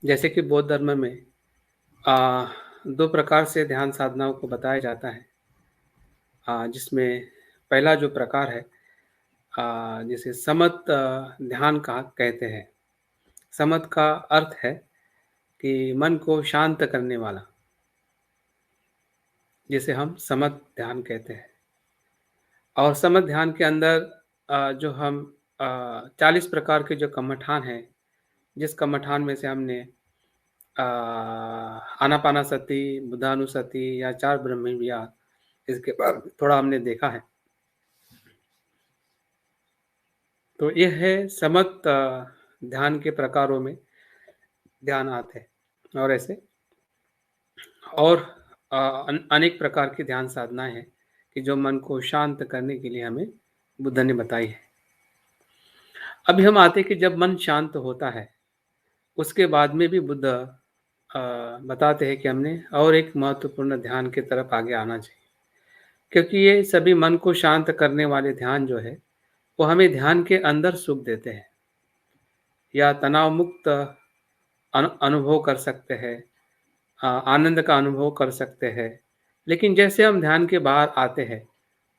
जैसे कि बौद्ध धर्म में आ, 2 प्रकार से ध्यान साधनाओं को बताया जाता है। जिसमें पहला जो प्रकार है जिसे समत ध्यान कहा कहते हैं। समत का अर्थ है कि मन को शांत करने वाला, जिसे हम समत ध्यान कहते हैं। और समत ध्यान के अंदर जो हम 40 प्रकार के जो कम्मठान हैं, जिस कम्मठान में से हमने आनापानासति, बुद्धानुसति या 4 ब्रह्म विहार, इसके बाद थोड़ा हमने देखा है। तो ये है समत ध्यान के प्रकारों में ध्यान आते हैं। और ऐसे और अनेक प्रकार की ध्यान साधनाएं हैं कि जो मन को शांत करने के लिए हमें बुद्ध ने बताई है। अभी हम आते कि जब मन शांत होता है, उसके बाद में भी बुद्ध बताते हैं कि हमने और एक महत्वपूर्ण ध्यान की तरफ आगे आना चाहिए, क्योंकि ये सभी मन को शांत करने वाले ध्यान जो है वो हमें ध्यान के अंदर सुख देते हैं या तनाव मुक्त अनुभव कर सकते हैं, आनंद का अनुभव कर सकते हैं। लेकिन जैसे हम ध्यान के बाहर आते हैं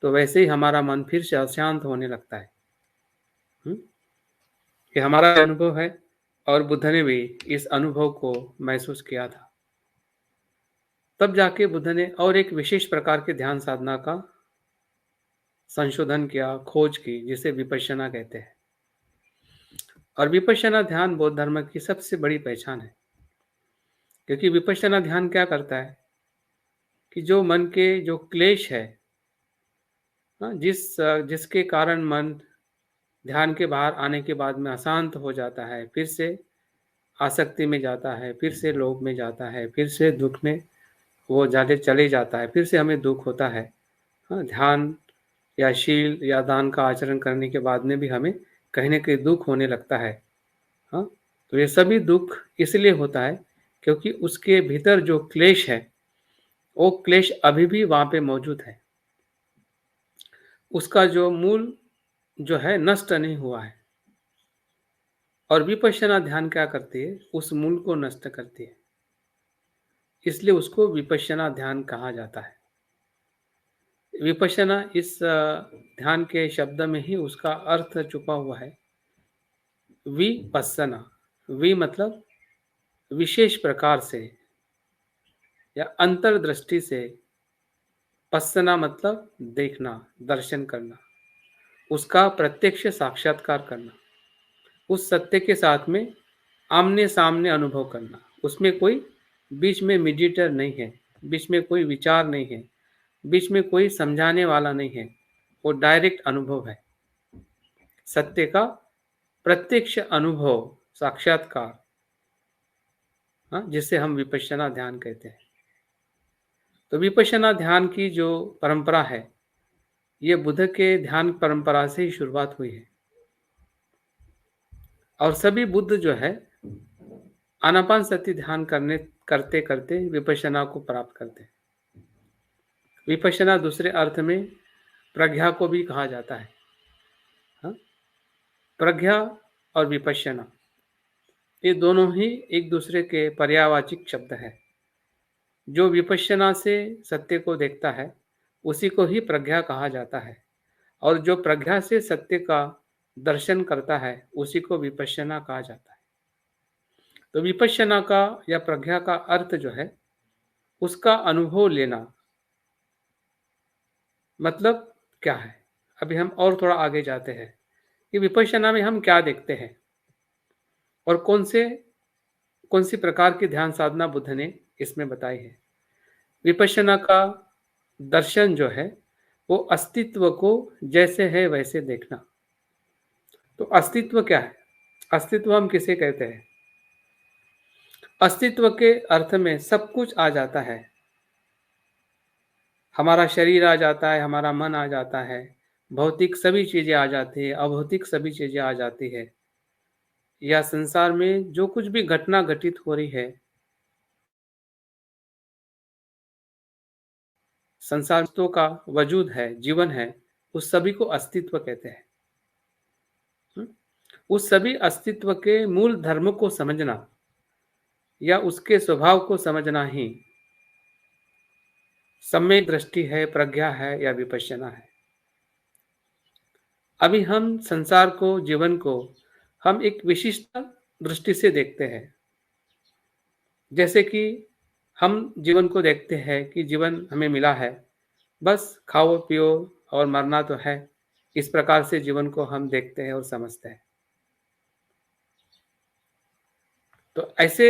तो वैसे ही हमारा मन फिर से अशांत होने लगता है। ये हमारा अनुभव है और बुद्ध ने भी इस अनुभव को महसूस किया था। तब जाके बुद्ध ने और एक विशेष प्रकार के ध्यान साधना का संशोधन किया, खोज की, जिसे विपश्यना कहते हैं। और विपश्यना ध्यान बौद्ध धर्म की सबसे बड़ी पहचान है, क्योंकि विपश्यना ध्यान क्या करता है कि जो मन के जो क्लेश है, जिसके कारण मन ध्यान के बाहर आने के बाद में अशांत हो जाता है, फिर से आसक्ति में जाता है, फिर से लोभ में जाता है, फिर से दुख में वो ज़्यादा चले जाता है, फिर से हमें दुख होता है। ध्यान या शील या दान का आचरण करने के बाद में भी हमें कहीं न कहीं दुख होने लगता है। तो ये सभी दुख इसलिए होता है क्योंकि उसके भीतर जो क्लेश है, वो क्लेश अभी भी वहाँ पे मौजूद है। उसका जो मूल जो है नष्ट नहीं हुआ है। और विपश्यना ध्यान क्या करती है? उस मूल को नष्ट करती है। इसलिए उसको विपश्यना ध्यान कहा जाता है। विपश्यना इस ध्यान के शब्द में ही उसका अर्थ छुपा हुआ है। विपस्सना, वि मतलब विशेष प्रकार से या अंतर्दृष्टि से, पस्सना मतलब देखना, दर्शन करना, उसका प्रत्यक्ष साक्षात्कार करना, उस सत्य के साथ में आमने सामने अनुभव करना। उसमें कोई बीच में मीडिएटर नहीं है, बीच में कोई विचार नहीं है, बीच में कोई समझाने वाला नहीं है। वो डायरेक्ट अनुभव है, सत्य का प्रत्यक्ष अनुभव, साक्षात्कार, जिसे हम विपश्यना ध्यान कहते हैं। तो विपश्यना ध्यान की जो परंपरा है, ये बुद्ध के ध्यान परंपरा से ही शुरुआत हुई है। और सभी बुद्ध जो है आनापानसति ध्यान करते करते विपश्यना को प्राप्त करते हैं। विपश्यना दूसरे अर्थ में प्रज्ञा को भी कहा जाता है। प्रज्ञा और विपश्यना ये दोनों ही एक दूसरे के पर्यायवाची शब्द है। जो विपश्यना से सत्य को देखता है उसी को ही प्रज्ञा कहा जाता है, और जो प्रज्ञा से सत्य का दर्शन करता है उसी को विपश्यना कहा जाता है। तो विपश्यना का या प्रज्ञा का अर्थ जो है उसका अनुभव लेना, मतलब क्या है। अभी हम और थोड़ा आगे जाते हैं कि विपश्यना में हम क्या देखते हैं और कौन सी प्रकार की ध्यान साधना बुद्ध ने इसमें बताई है। विपश्यना का दर्शन जो है वो अस्तित्व को जैसे है वैसे देखना। तो अस्तित्व क्या है? अस्तित्व हम किसे कहते हैं? अस्तित्व के अर्थ में सब कुछ आ जाता है। हमारा शरीर आ जाता है, हमारा मन आ जाता है, भौतिक सभी चीजें आ जाती है, अभौतिक सभी चीजें आ जाती है। या संसार में जो कुछ भी घटना घटित हो रही है, संसार का वजूद है, जीवन है, उस सभी को अस्तित्व कहते हैं। उस सभी अस्तित्व के मूल धर्म को समझना, या उसके स्वभाव को समझना ही सम्यक दृष्टि है, प्रज्ञा है या विपश्यना है। अभी हम संसार को, जीवन को हम एक विशिष्ट दृष्टि से देखते हैं। जैसे कि हम जीवन को देखते हैं कि जीवन हमें मिला है, बस खाओ पियो और मरना तो है। इस प्रकार से जीवन को हम देखते हैं और समझते हैं। तो ऐसे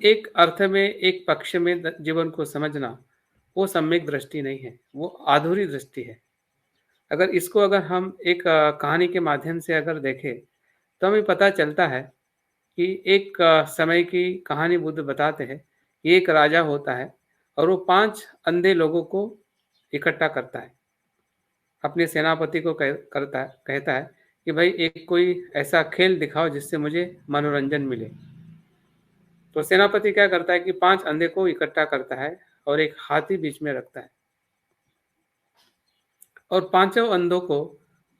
एक अर्थ में, एक पक्ष में जीवन को समझना वो सम्यक दृष्टि नहीं है, वो अधूरी दृष्टि है। अगर हम एक कहानी के माध्यम से अगर देखें, तो हमें पता चलता है कि एक समय की कहानी बुद्ध बताते हैं कि एक राजा होता है और वो 5 अंधे लोगों को इकट्ठा करता है। अपने सेनापति को कहता है कि भाई एक कोई ऐसा खेल दिखाओ जिससे मुझे मनोरंजन मिले। तो सेनापति क्या करता है कि 5 अंधे को इकट्ठा करता है और एक हाथी बीच में रखता है और पांचों अंधों को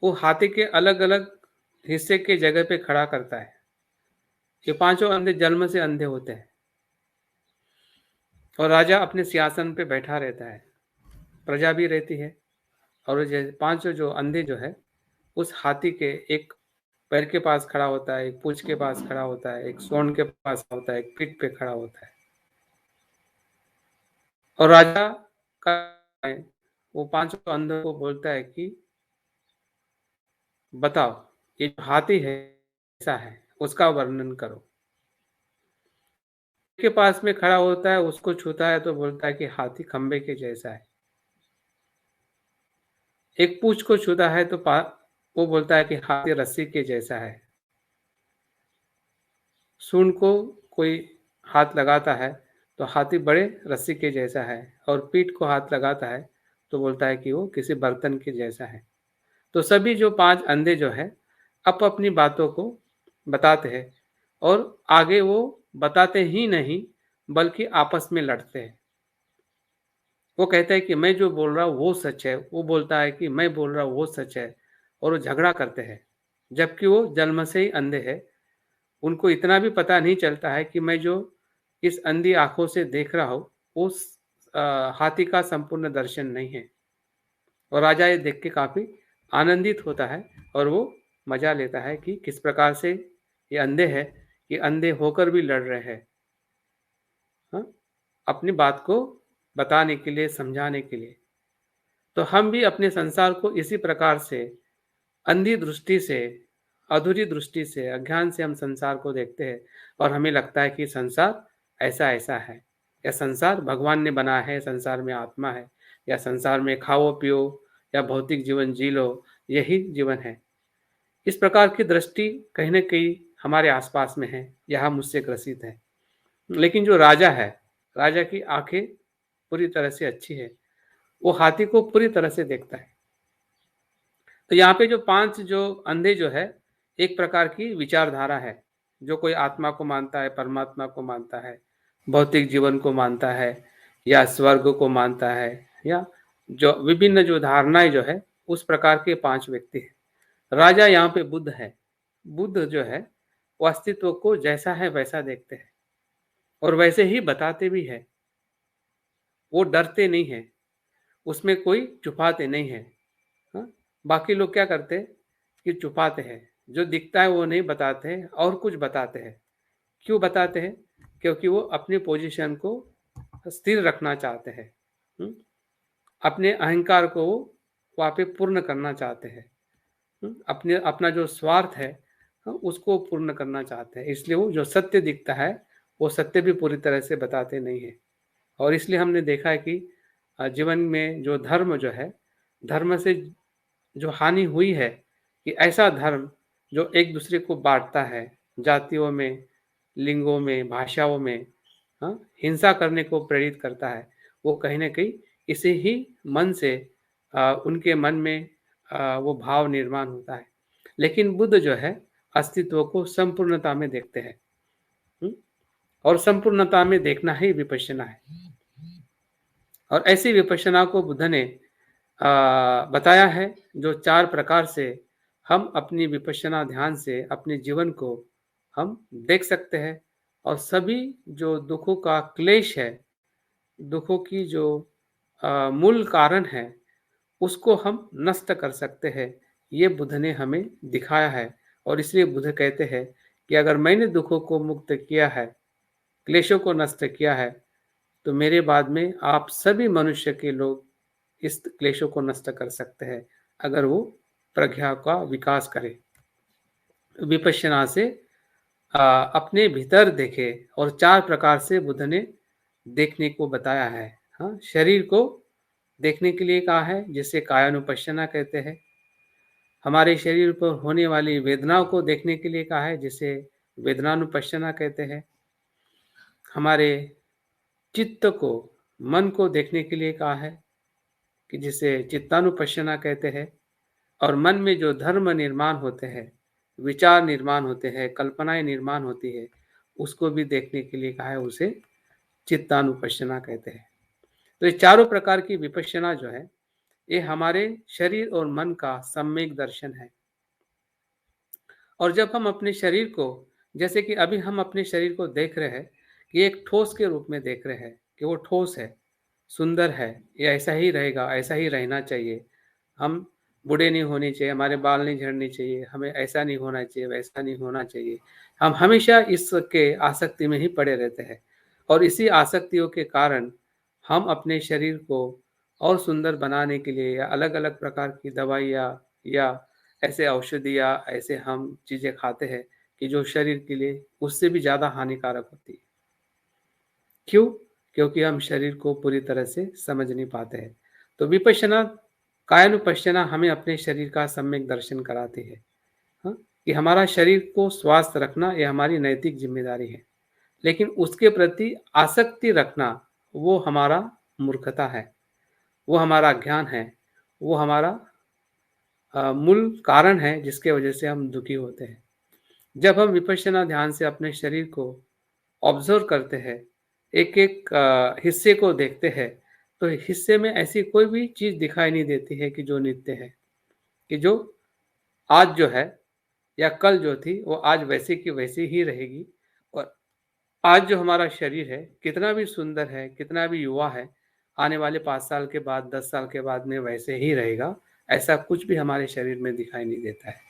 वो हाथी के अलग-अलग हिस्से के जगह पे खड़ा करता है। ये पांचों अंधे जन्म से अंधे होते हैं और राजा अपने सिंहासन पे बैठा रहता है, प्रजा भी रहती है और पांचों जो अंधे जो है उस हाथी के एक पैर के पास खड़ा होता है, एक पूंछ के पास खड़ा होता है, एक सूंड के पास होता है, एक पीठ पे खड़ा होता है और राजा का वो पांचों अंधों को बोलता है कि बताओ, ये जो हाथी है कैसा है, उसका वर्णन करो। के पास में खड़ा होता है, उसको छूता है तो बोलता है कि हाथी खंबे के जैसा है। एक पूंछ को छूता है तो वो बोलता है कि हाथी रस्सी के जैसा है। सूंड को कोई हाथ लगाता है तो हाथी बड़े रस्सी के जैसा है और पीठ को हाथ लगाता है तो बोलता है कि वो किसी बर्तन के जैसा है। तो सभी जो 5 अंधे जो है अपनी बातों को बताते हैं और आगे वो बताते ही नहीं बल्कि आपस में लड़ते हैं। वो कहता है कि मैं जो बोल रहा हूँ वो सच है, वो बोलता है कि मैं बोल रहा हूँ वो सच है और वो झगड़ा करते हैं। जबकि वो जन्म से ही अंधे हैं, उनको इतना भी पता नहीं चलता है कि मैं जो इस अंधी आँखों से देख रहा हूँ, उस हाथी का संपूर्ण दर्शन नहीं है। और राजा ये देख के काफ़ी आनंदित होता है और वो मज़ा लेता है कि किस प्रकार से ये अंधे हैं, ये अंधे होकर भी लड़ रहे हैं। हाँ? अपनी बात को बताने के लिए, समझाने के लिए। तो हम भी अपने संसार को इसी प्रकार से अंधी दृष्टि से, अधूरी दृष्टि से, अज्ञान से हम संसार को देखते हैं और हमें लगता है कि संसार ऐसा-ऐसा है या संसार भगवान ने बनाया है, संसार में आत्मा है या संसार में खाओ-पियो या भौतिक जीवन जी लो, यही जीवन है। इस प्रकार की दृष्टि कहीं न कहीं हमारे आस-पास में है या हम उससे ग्रसित हैं। लेकिन जो राजा है, राजा की आँखें पूरी तरह से अच्छी है। वो हाथी को पूरी तरह से देखता है। तो यहाँ पे जो 5 जो अंधे जो है, एक प्रकार की विचारधारा है। जो कोई आत्मा को मानता है, परमात्मा को मानता है, भौतिक जीवन को मानता है या स्वर्ग को मानता है या जो विभिन्न जो धारणाएँ जो है, उस प्रकार के 5 व्यक्ति हैं। राजा यहाँ पे बुद्ध है। बुद्ध जो है, वो अस्तित्व को जैसा है वैसा देखते हैं और वैसे ही बताते भी हैं। वो डरते नहीं हैं, उसमें कोई छुपाते नहीं हैं। हाँ? बाकी लोग क्या करते हैं कि छुपाते हैं, जो दिखता है वो नहीं बताते हैं और कुछ बताते हैं। क्यों बताते हैं? क्योंकि वो अपनी पोजीशन को स्थिर रखना चाहते हैं। हुँ? अपने अहंकार को वहाँ पे पूर्ण करना चाहते हैं। अपने अपना जो स्वार्थ है उसको पूर्ण करना चाहते हैं। इसलिए वो जो सत्य दिखता है, वो सत्य भी पूरी तरह से बताते नहीं हैं। और इसलिए हमने देखा है कि जीवन में जो धर्म जो है, धर्म से जो हानि हुई है कि ऐसा धर्म जो एक दूसरे को बाँटता है, जातियों में, लिंगों में, भाषाओं में, हाँ, हिंसा करने को प्रेरित करता है, वो कहीं न कहीं इसे ही मन से उनके मन में वो भाव निर्माण होता है। लेकिन बुद्ध जो है, अस्तित्व को संपूर्णता में देखते हैं। हुँ? और संपूर्णता में देखना ही विपश्यना है। और ऐसी विपश्यना को बुद्ध ने बताया है जो 4 प्रकार से हम अपनी विपश्यना ध्यान से अपने जीवन को हम देख सकते हैं और सभी जो दुखों का क्लेश है, दुखों की जो मूल कारण है, उसको हम नष्ट कर सकते हैं। ये बुद्ध ने हमें दिखाया है और इसलिए बुद्ध कहते हैं कि अगर मैंने दुखों को मुक्त किया है, क्लेशों को नष्ट किया है, तो मेरे बाद में आप सभी मनुष्य के लोग इस क्लेशों को नष्ट कर सकते हैं, अगर वो प्रज्ञा का विकास करें। विपश्यना से अपने भीतर देखे और 4 प्रकार से बुद्ध ने देखने को बताया है। हाँ, शरीर को देखने के लिए कहा है, जिसे कायानुपश्यना कहते हैं। हमारे शरीर पर होने वाली वेदनाओं को देखने के लिए कहा है, जिसे वेदनानुपश्यना कहते हैं। हमारे चित्त को, मन को देखने के लिए कहा है कि जिसे चित्तानुपश्यना कहते हैं। और मन में जो धर्म निर्माण होते हैं, विचार निर्माण होते हैं, कल्पनाएं निर्माण होती है, उसको भी देखने के लिए कहा है, उसे चित्तानुपश्यना कहते हैं। तो ये चारों प्रकार की विपश्यना जो है, ये हमारे शरीर और मन का सम्यक दर्शन है। और जब हम अपने शरीर को, जैसे कि अभी हम अपने शरीर को देख रहे हैं कि एक ठोस के रूप में देख रहे हैं कि वो ठोस है, सुंदर है, ये ऐसा ही रहेगा, ऐसा ही रहना चाहिए। हम बूढ़े नहीं होने चाहिए, हमारे बाल नहीं झड़ने चाहिए, हमें ऐसा नहीं होना चाहिए, वैसा नहीं होना चाहिए। हम हमेशा इसके आसक्ति में ही पड़े रहते हैं और इसी आसक्तियों के कारण हम अपने शरीर को और सुंदर बनाने के लिए या अलग-अलग प्रकार की दवाइयाँ या ऐसे औषधियाँ, ऐसे हम चीज़ें खाते हैं कि जो शरीर के लिए उससे भी ज़्यादा हानिकारक होती है। क्यों? क्योंकि हम शरीर को पूरी तरह से समझ नहीं पाते हैं। तो विपश्यना, कायानुपश्यना हमें अपने शरीर का सम्यक दर्शन कराती है। हाँ? कि हमारा शरीर को स्वस्थ रखना ये हमारी नैतिक ज़िम्मेदारी है। लेकिन उसके प्रति आसक्ति रखना, वो हमारा मूर्खता है, वो हमारा अज्ञान है, वो हमारा मूल कारण है जिसके वजह से हम दुखी होते हैं। जब हम विपश्यना ध्यान से अपने शरीर को ऑब्ज़र्व करते हैं, एक-एक हिस्से को देखते हैं, तो हिस्से में ऐसी कोई भी चीज़ दिखाई नहीं देती है कि जो नित्य है, कि जो आज जो है या कल जो थी, वो आज वैसी की वैसी ही रहेगी। और आज जो हमारा शरीर है, कितना भी सुंदर है, कितना भी युवा है, आने वाले 5 साल के बाद, 10 साल के बाद में वैसे ही रहेगा, ऐसा कुछ भी हमारे शरीर में दिखाई नहीं देता है।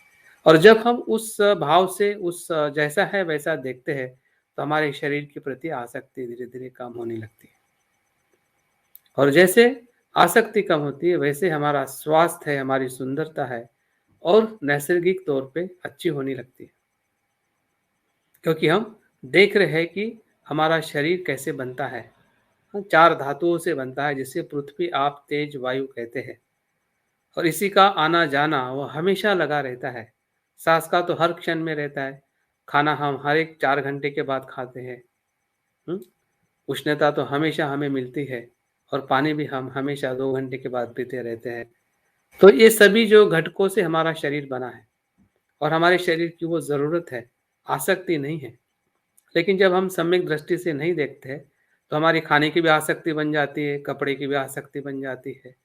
और जब हम उस भाव से उस जैसा है वैसा देखते हैं, तो हमारे शरीर के प्रति आसक्ति धीरे-धीरे कम होने लगती है। और जैसे आसक्ति कम होती है, वैसे हमारा स्वास्थ्य है, हमारी सुंदरता है और नैसर्गिक तौर पे अच्छी होने लगती है। क्योंकि हम देख रहे हैं कि हमारा शरीर कैसे बनता है। 4 धातुओं से बनता है, जिसे पृथ्वी, आप, तेज, वायु कहते हैं। और इसी का आना-जाना वो हमेशा लगा रहता है। साँस का तो हर क्षण में रहता है। खाना हम हर एक 4 घंटे के बाद खाते हैं। हुँ? उष्णता तो हमेशा हमें मिलती है और पानी भी हम हमेशा 2 घंटे के बाद पीते रहते हैं। तो ये सभी जो घटकों से हमारा शरीर बना है और हमारे शरीर की वो ज़रूरत है, आसक्ति नहीं है। लेकिन जब हम सम्यक दृष्टि से नहीं देखते हैं, तो हमारी खाने की भी आसक्ति बन जाती है, कपड़े की भी आसक्ति बन जाती है,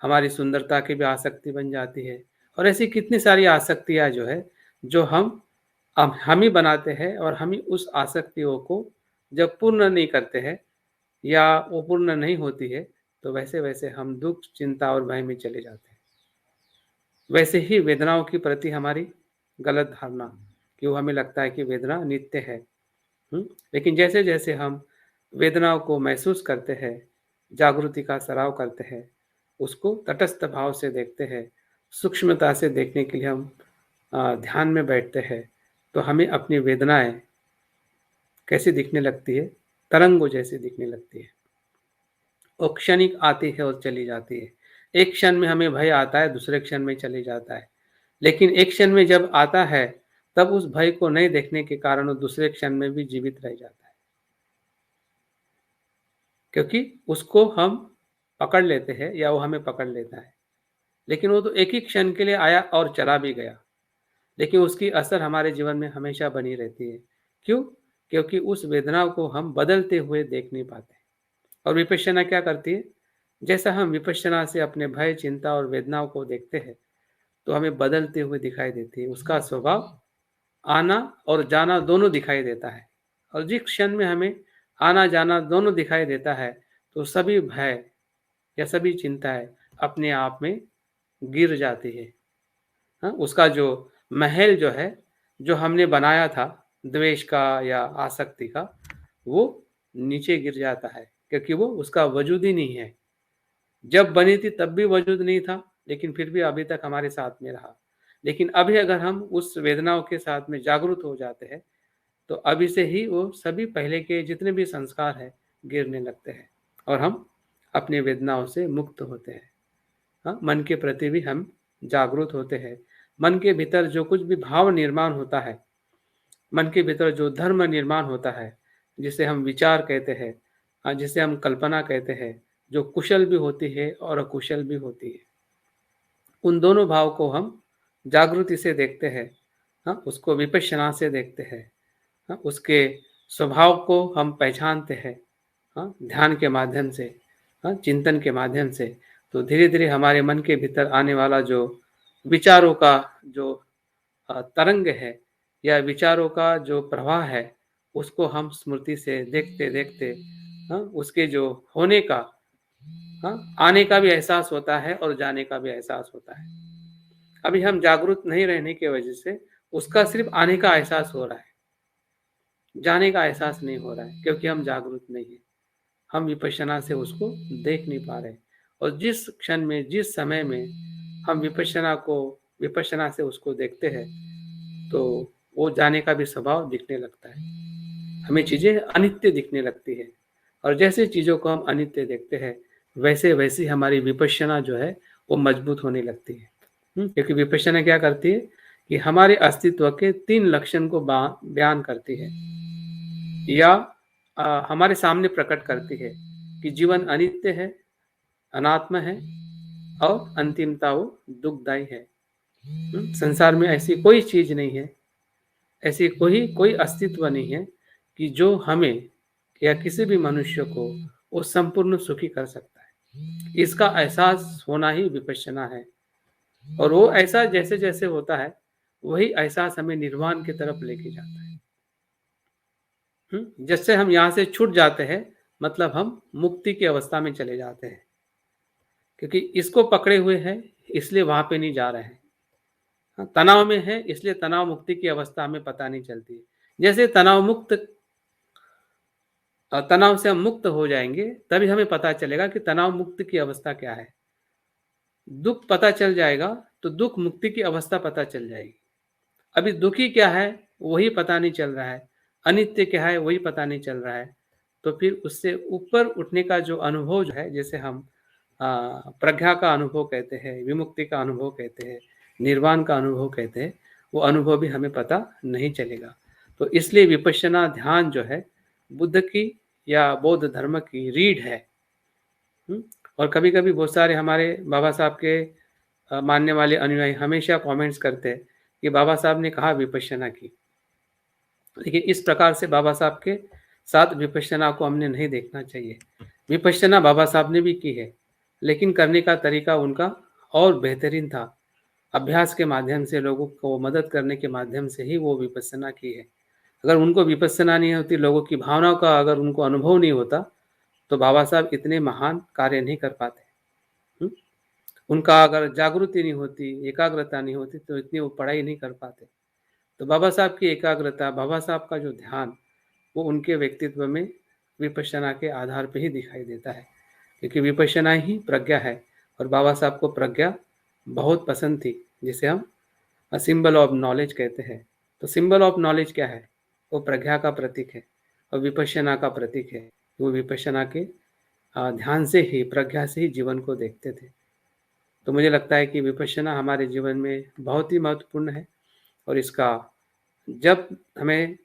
हमारी सुंदरता की भी आसक्ति बन जाती है और ऐसी कितनी सारी आसक्तियाँ जो है, जो हम ही बनाते हैं और हम ही उस आसक्तियों को जब पूर्ण नहीं करते हैं या वो पूर्ण नहीं होती है, तो वैसे-वैसे हम दुःख, चिंता और भय में चले जाते हैं। वैसे ही वेदनाओं के प्रति हमारी गलत धारणा, कि वो हमें लगता है कि वेदना नित्य है। लेकिन जैसे-जैसे हम वेदनाओं को महसूस करते हैं, जागृति का सराव करते हैं, उसको तटस्थ भाव से देखते हैं, सूक्ष्मता से देखने के लिए हम ध्यान में बैठते हैं, तो हमें अपनी वेदनाएँ कैसी दिखने लगती है? तरंगों जैसी दिखने लगती है। वो क्षणिक आती है और चली जाती है। एक क्षण में हमें भय आता है, दूसरे क्षण में चले जाता है। लेकिन एक क्षण में जब आता है, तब उस भय को नहीं देखने के कारण वो दूसरे क्षण में भी जीवित रह जाता है। क्योंकि उसको हम पकड़ लेते हैं या वो हमें पकड़ लेता है। लेकिन वो तो एक ही क्षण के लिए आया और चला भी गया। लेकिन उसकी असर हमारे जीवन में हमेशा बनी रहती है। क्यों? क्योंकि उस वेदना को हम बदलते हुए देख नहीं पाते। और विपश्यना क्या करती है? जैसा हम विपश्यना से अपने भय, चिंता और वेदनाओं को देखते हैं, तो हमें बदलते हुए दिखाई देती है। उसका स्वभाव आना और जाना दोनों दिखाई देता है। और जिस क्षण में हमें आना-जाना दोनों दिखाई देता है, तो सभी भय या सभी चिंताएँ अपने आप में गिर जाती है। हाँ, उसका जो महल जो है, जो हमने बनाया था द्वेष का या आसक्ति का, वो नीचे गिर जाता है, क्योंकि वो उसका वजूद ही नहीं है। जब बनी थी तब भी वजूद नहीं था, लेकिन फिर भी अभी तक हमारे साथ में रहा। लेकिन अभी अगर हम उस वेदनाओं के साथ में जागरूक हो जाते हैं, तो अभी से ही वो सभी पहले के जितने भी संस्कार हैं, गिरने लगते हैं और हम अपनी वेदनाओं से मुक्त होते हैं। हाँ, मन के प्रति भी हम जागरूक होते हैं। मन के भीतर जो कुछ भी भाव निर्माण होता है, मन के भीतर जो धर्म निर्माण होता है, जिसे हम विचार कहते हैं, जिसे हम कल्पना कहते हैं, जो कुशल भी होती है और अकुशल भी होती है। उन दोनों भाव को हम जागृति से देखते हैं, हाँ, उसको विपश्यना से देखते हैं, हाँ, उसके स्वभाव को हम पहचानते हैं, हाँ, ध्यान के माध्यम से, हाँ, चिंतन के माध्यम से। तो धीरे-धीरे हमारे मन के भीतर आने वाला जो विचारों का जो तरंग है या विचारों का जो प्रवाह है, उसको हम स्मृति से देखते-देखते, हाँ, उसके जो होने का, हाँ, आने का भी एहसास होता है और जाने का भी एहसास होता है। अभी हम जागरूक नहीं रहने की वजह से उसका सिर्फ़ आने का एहसास हो रहा है, जाने का एहसास नहीं हो रहा है, क्योंकि हम जागरूक नहीं हैं। हम विपश्यना से उसको देख नहीं पा रहे और जिस क्षण में, जिस समय में हम विपश्यना से उसको देखते हैं, तो वो जाने का भी स्वभाव दिखने लगता है। हमें चीज़ें अनित्य दिखने लगती है और जैसे चीज़ों को हम अनित्य देखते हैं, वैसे-वैसे हमारी विपश्यना जो है, वो मजबूत होने लगती है। क्योंकि विपश्यना क्या करती है कि हमारे अस्तित्व के 3 लक्षण को बयान करती है या हमारे सामने प्रकट करती है कि जीवन अनित्य है, अनात्म है और अंतिमता वो दुखदायी है। संसार में ऐसी कोई चीज़ नहीं है, ऐसी कोई अस्तित्व नहीं है कि जो हमें या किसी भी मनुष्य को वो संपूर्ण सुखी कर सकता है। इसका एहसास होना ही विपश्यना है और वो एहसास जैसे-जैसे होता है, वही एहसास हमें निर्वाण की तरफ लेके जाता है। जिससे हम यहाँ से छूट जाते हैं, मतलब हम मुक्ति की अवस्था में चले जाते हैं। क्योंकि इसको पकड़े हुए हैं, इसलिए वहाँ पे नहीं जा रहे हैं। हाँ, तनाव में है, इसलिए तनाव मुक्ति की अवस्था हमें पता नहीं चलती है। जैसे तनाव से हम मुक्त हो जाएँगे, तभी हमें पता चलेगा कि तनाव मुक्त की अवस्था क्या है। दुःख पता चल जाएगा, तो दुःख मुक्ति की अवस्था पता चल जाएगी। अभी दुखी क्या है, वही पता नहीं चल रहा है। अनित्य क्या है, वही पता नहीं चल रहा है। तो फिर उससे ऊपर उठने का जो अनुभव जो है, जिसे हम प्रज्ञा का अनुभव कहते हैं, विमुक्ति का अनुभव कहते हैं, निर्वाण का अनुभव कहते हैं, वो अनुभव भी हमें पता नहीं चलेगा। तो इसलिए विपश्यना ध्यान जो है, बुद्ध की या बौद्ध धर्म की रीढ़ है। और कभी-कभी बहुत सारे हमारे बाबा साहब के मानने वाले अनुयायी हमेशा कमेंट्स करते हैं कि बाबा साहब ने कहा विपश्यना की। लेकिन इस प्रकार से बाबा साहब के साथ विपश्यना को हमने नहीं देखना चाहिए। विपश्यना बाबा साहब ने भी की है, लेकिन करने का तरीका उनका और बेहतरीन था। अभ्यास के माध्यम से लोगों को मदद करने के माध्यम से ही वो विपश्यना की है। अगर उनको विपश्यना नहीं होती, लोगों की भावनाओं का अगर उनको अनुभव नहीं होता, तो बाबा साहब इतने महान कार्य नहीं कर पाते। हुँ? उनका अगर जागृति नहीं होती, एकाग्रता नहीं होती, तो इतनी वो पढ़ाई नहीं कर पाते। तो बाबा साहब की एकाग्रता, बाबा साहब का जो ध्यान, वो उनके व्यक्तित्व में विपश्यना के आधार पे ही दिखाई देता है। क्योंकि विपश्यना ही प्रज्ञा है और बाबा साहब को प्रज्ञा बहुत पसंद थी, जिसे हम सिंबल ऑफ नॉलेज कहते हैं। तो सिंबल ऑफ नॉलेज क्या है? वो प्रज्ञा का प्रतीक है और विपश्यना का प्रतीक है। वो विपश्यना के ध्यान से ही, प्रज्ञा से ही जीवन को देखते थे। तो मुझे लगता है कि विपश्यना हमारे जीवन में बहुत ही महत्वपूर्ण है और इसका जब हमें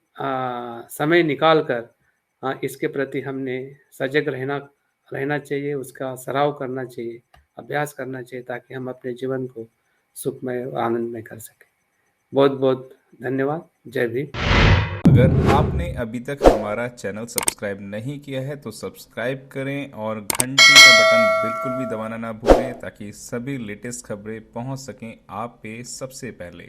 समय निकाल कर इसके प्रति हमने सजग रहना रहना चाहिए, उसका सराव करना चाहिए, अभ्यास करना चाहिए ताकि हम अपने जीवन को सुखमय और आनंदमय कर सकें। बहुत-बहुत धन्यवाद। जय भीम। अगर आपने अभी तक हमारा चैनल सब्सक्राइब नहीं किया है तो सब्सक्राइब करें और घंटी का बटन बिल्कुल भी दबाना ना भूलें ताकि सभी लेटेस्ट खबरें पहुंच सकें आप पे सबसे पहले।